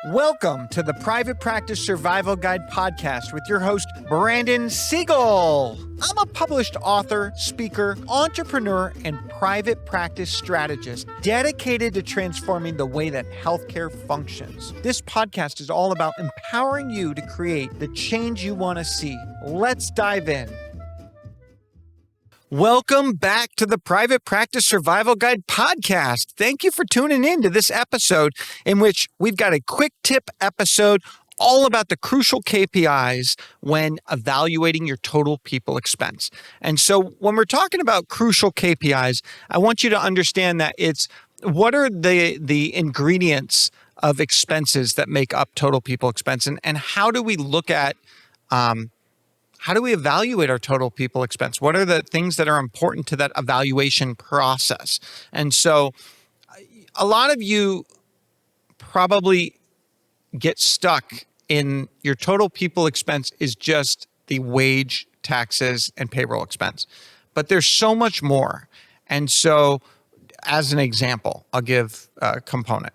Welcome to the Private Practice Survival Guide podcast with your host, Brandon Seigel. I'm a published author, speaker, entrepreneur, and private practice strategist dedicated to transforming the way that healthcare functions. This podcast is all about empowering you to create the change you want to see. Let's dive in. Welcome back to the Private Practice Survival Guide podcast. Thank you for tuning in to this episode in which we've got a quick tip episode all about the crucial KPIs when evaluating your total people expense. And so when we're talking about crucial KPIs, I want you to understand that it's what are the ingredients of expenses that make up total people expense, and how do we look at how do we evaluate our total people expense? What are the things that are important to that evaluation process? And so a lot of you probably get stuck in your total people expense is just the wage, taxes, and payroll expense. But there's so much more. And so as an example, I'll give a component.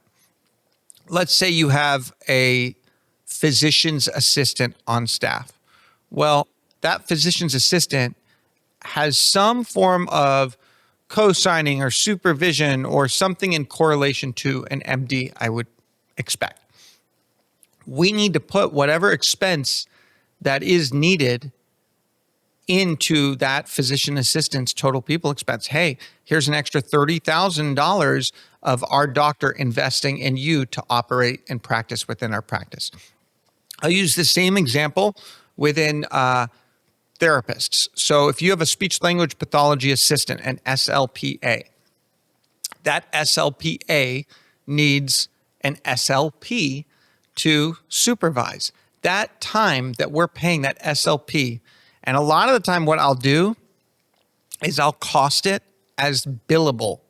Let's say you have a physician's assistant on staff. Well, that physician's assistant has some form of co-signing or supervision or something in correlation to an MD, I would expect. We need to put whatever expense that is needed into that physician assistant's total people expense. Hey, here's an extra $30,000 of our doctor investing in you to operate and practice within our practice. I'll use the same example within therapists. So if you have a speech language pathology assistant, an SLPA, that SLPA needs an SLP to supervise. That time that we're paying that SLP, and a lot of the time what I'll do is I'll cost it as billable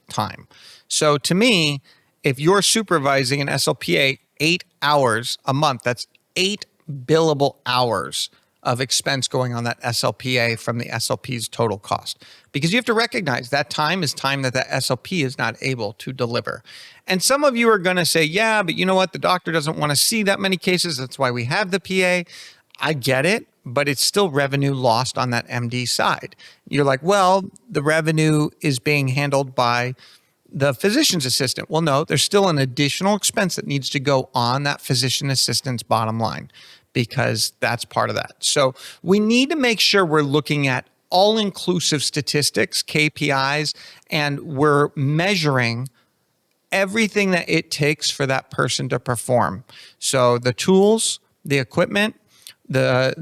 time. So to me, if you're supervising an SLPA 8 hours a month, that's 8 billable hours of expense going on that SLPA from the SLP's total cost. Because you have to recognize that time is time that SLP is not able to deliver. And some of you are going to say, yeah, but you know what? The doctor doesn't want to see that many cases. That's why we have the PA. I get it, but it's still revenue lost on that MD side. You're like, well, the revenue is being handled by the physician's assistant. Well, no, there's still an additional expense that needs to go on that physician assistant's bottom line, because that's part of that. So we need to make sure we're looking at all-inclusive statistics, KPIs, and we're measuring everything that it takes for that person to perform. So the tools, the equipment, the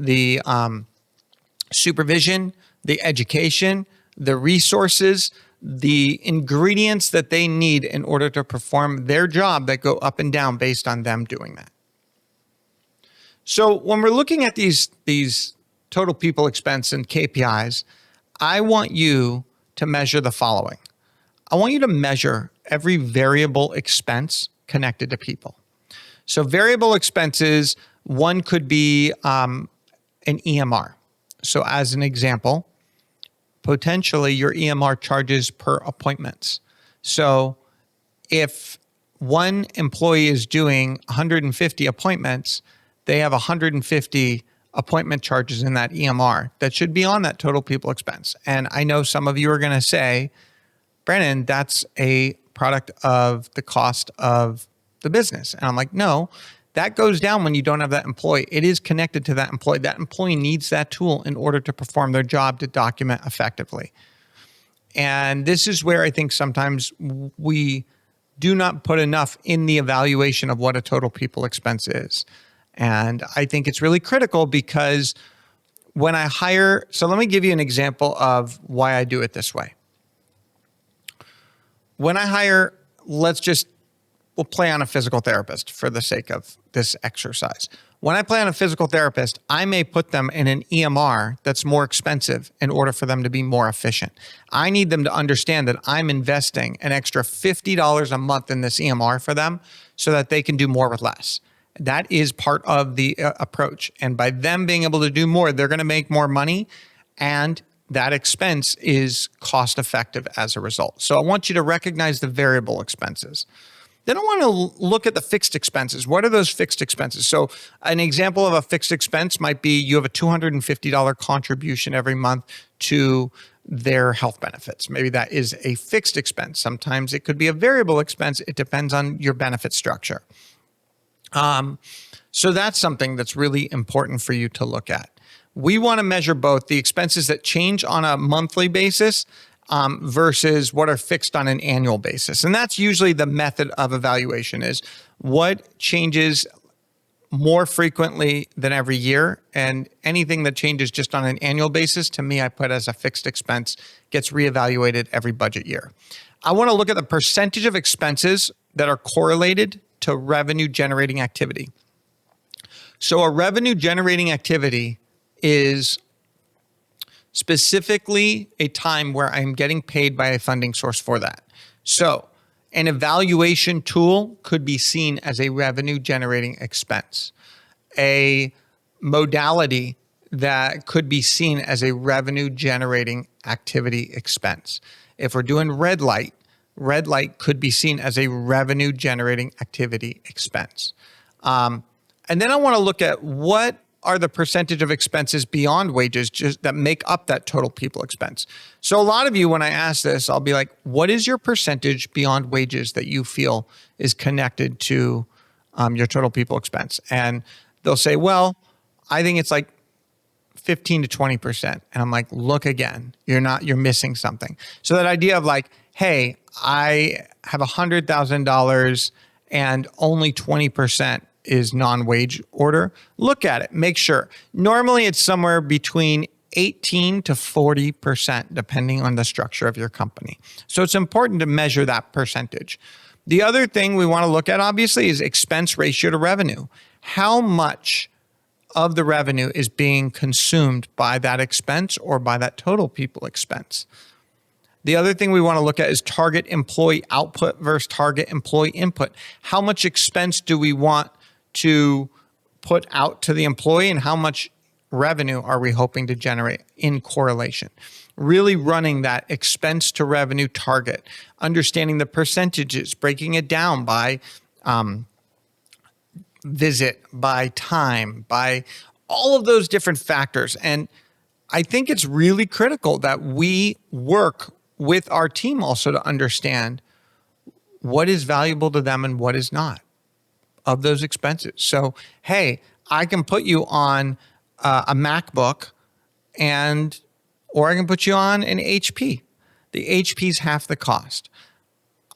supervision, the education, the resources, the ingredients that they need in order to perform their job that go up and down based on them doing that. So when we're looking at these total people expense and KPIs, I want you to measure the following. I want you to measure every variable expense connected to people. So variable expenses, one could be an EMR. So as an example, potentially your EMR charges per appointments. So if one employee is doing 150 appointments, they have 150 appointment charges in that EMR that should be on that total people expense. And I know some of you are going to say, Brandon, that's a product of the cost of the business. And I'm like, no, that goes down when you don't have that employee. It is connected to that employee. That employee needs that tool in order to perform their job to document effectively. And this is where I think sometimes we do not put enough in the evaluation of what a total people expense is. And I think it's really critical because when I hire, so let me give you an example of why I do it this way. When I hire, we'll play on a physical therapist for the sake of this exercise. When I play on a physical therapist, I may put them in an EMR that's more expensive in order for them to be more efficient. I need them to understand that I'm investing an extra $50 a month in this EMR for them so that they can do more with less. That is part of the approach. And by them being able to do more, they're going to make more money, and that expense is cost effective as a result. So I want you to recognize the variable expenses. Then I want to look at the fixed expenses. What are those fixed expenses? So an example of a fixed expense might be you have a $250 contribution every month to their health benefits. Maybe that is a fixed expense. Sometimes it could be a variable expense. It depends on your benefit structure. So that's something that's really important for you to look at. We want to measure both the expenses that change on a monthly basis versus what are fixed on an annual basis. And that's usually the method of evaluation, is what changes more frequently than every year, and anything that changes just on an annual basis, to me, I put as a fixed expense, gets reevaluated every budget year. I want to look at the percentage of expenses that are correlated to revenue generating activity. So a revenue generating activity is specifically a time where I'm getting paid by a funding source for that. So an evaluation tool could be seen as a revenue generating expense. A modality that could be seen as a revenue generating activity expense. If we're doing red light could be seen as a revenue generating activity expense. And then I want to look at what are the percentage of expenses beyond wages just that make up that total people expense. So a lot of you, when I ask this, I'll be like, what is your percentage beyond wages that you feel is connected to your total people expense? And they'll say, well, I think it's like 15 to 20%. And I'm like, look again, you're missing something. So that idea of like, hey, I have $100,000 and only 20% is non-wage order. Look at it, make sure. Normally it's somewhere between 18 to 40%, depending on the structure of your company. So it's important to measure that percentage. The other thing we want to look at, obviously, is expense ratio to revenue. How much of the revenue is being consumed by that expense or by that total people expense? The other thing we want to look at is target employee output versus target employee input. How much expense do we want to put out to the employee, and how much revenue are we hoping to generate in correlation? Really running that expense to revenue target, understanding the percentages, breaking it down by visit, by time, by all of those different factors. And I think it's really critical that we work with our team also to understand what is valuable to them and what is not of those expenses. So, hey, I can put you on a MacBook or I can put you on an HP. The HP is half the cost.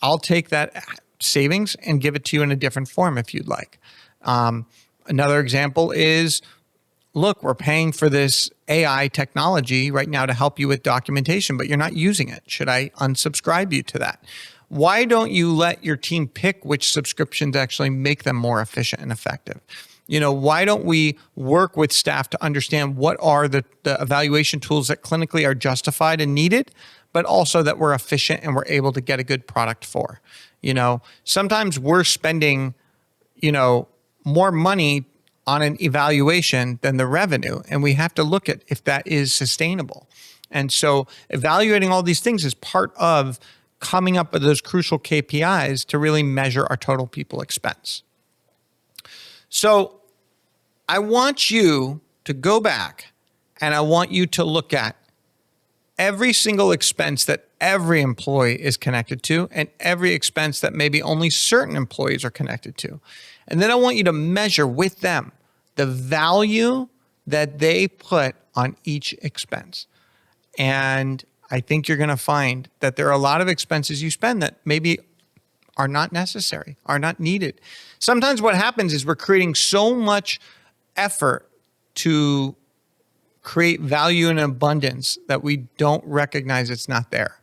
I'll take that savings and give it to you in a different form if you'd like. Another example is, look, we're paying for this AI technology right now to help you with documentation, but you're not using it. Should I unsubscribe you to that? Why don't you let your team pick which subscriptions actually make them more efficient and effective? Why don't we work with staff to understand what are the evaluation tools that clinically are justified and needed, but also that we're efficient and we're able to get a good product for? Sometimes we're spending, more money on an evaluation than the revenue, and we have to look at if that is sustainable. And so evaluating all these things is part of coming up with those crucial KPIs to really measure our total people expense. So I want you to go back and I want you to look at every single expense that every employee is connected to and every expense that maybe only certain employees are connected to. And then I want you to measure with them the value that they put on each expense. And I think you're going to find that there are a lot of expenses you spend that maybe are not necessary, are not needed. Sometimes what happens is we're creating so much effort to create value and abundance that we don't recognize it's not there.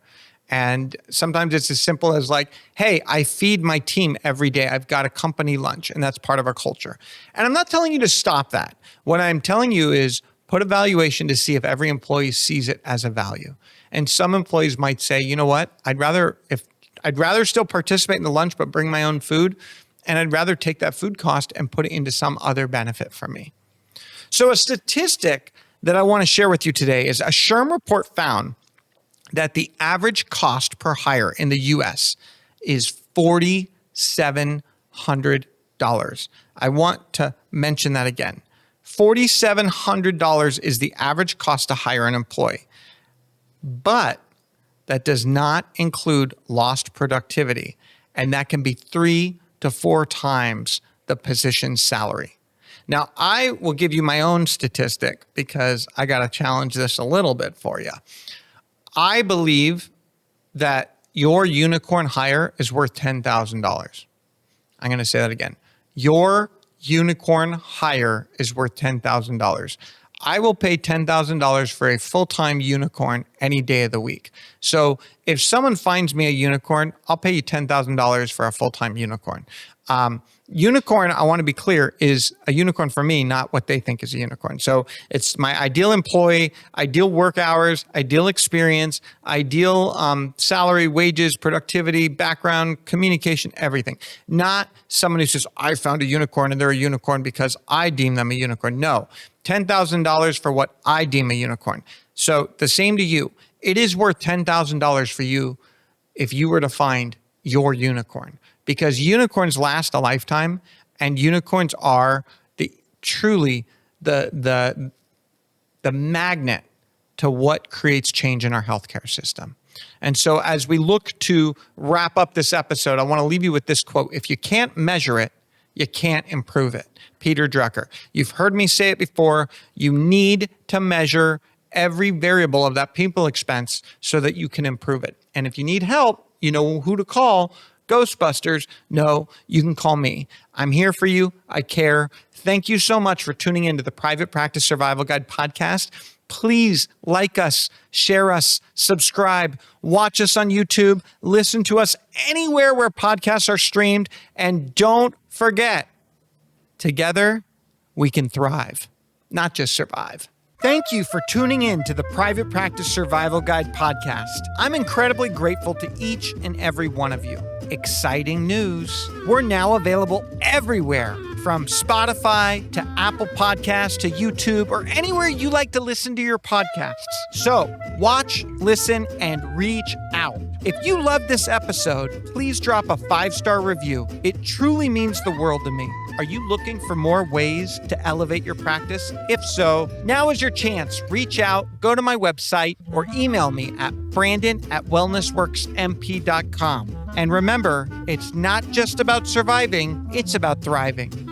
And sometimes it's as simple as like, hey, I feed my team every day. I've got a company lunch, and that's part of our culture. And I'm not telling you to stop that. What I'm telling you is put a valuation to see if every employee sees it as a value. And some employees might say, you know what, I'd rather still participate in the lunch, but bring my own food. And I'd rather take that food cost and put it into some other benefit for me. So a statistic that I want to share with you today is a SHRM report found that the average cost per hire in the US is $47 $4,700. I want to mention that again. $4,700 is the average cost to hire an employee. But that does not include lost productivity, and that can be 3 to 4 times the position's salary. Now, I will give you my own statistic because I got to challenge this a little bit for you. I believe that your unicorn hire is worth $10,000. I'm going to say that again. Your unicorn hire is worth $10,000. I will pay $10,000 for a full-time unicorn any day of the week. So if someone finds me a unicorn, I'll pay you $10,000 for a full-time unicorn. Unicorn, I want to be clear, is a unicorn for me, not what they think is a unicorn. So it's my ideal employee, ideal work hours, ideal experience, ideal salary, wages, productivity, background, communication, everything. Not someone who says, I found a unicorn and they're a unicorn because I deem them a unicorn. No, $10,000 for what I deem a unicorn. So the same to you. It is worth $10,000 for you if you were to find your unicorn. Because unicorns last a lifetime, and unicorns are truly the magnet to what creates change in our healthcare system. And so as we look to wrap up this episode, I want to leave you with this quote. If you can't measure it, you can't improve it. Peter Drucker. You've heard me say it before. You need to measure every variable of that people expense so that you can improve it. And if you need help, you know who to call. Ghostbusters, no, you can call me. I'm here for you. I care. Thank you so much for tuning into the Private Practice Survival Guide podcast. Please like us, share us, subscribe, watch us on YouTube, listen to us anywhere where podcasts are streamed, and don't forget, together we can thrive, not just survive. Thank you for tuning in to the Private Practice Survival Guide podcast. I'm incredibly grateful to each and every one of you. Exciting news. We're now available everywhere, from Spotify to Apple Podcasts to YouTube or anywhere you like to listen to your podcasts. So watch, listen, and reach out. If you love this episode, please drop a 5-star review. It truly means the world to me. Are you looking for more ways to elevate your practice? If so, now is your chance. Reach out, go to my website, or email me at brandon@wellnessworksmp.com. And remember, it's not just about surviving, it's about thriving.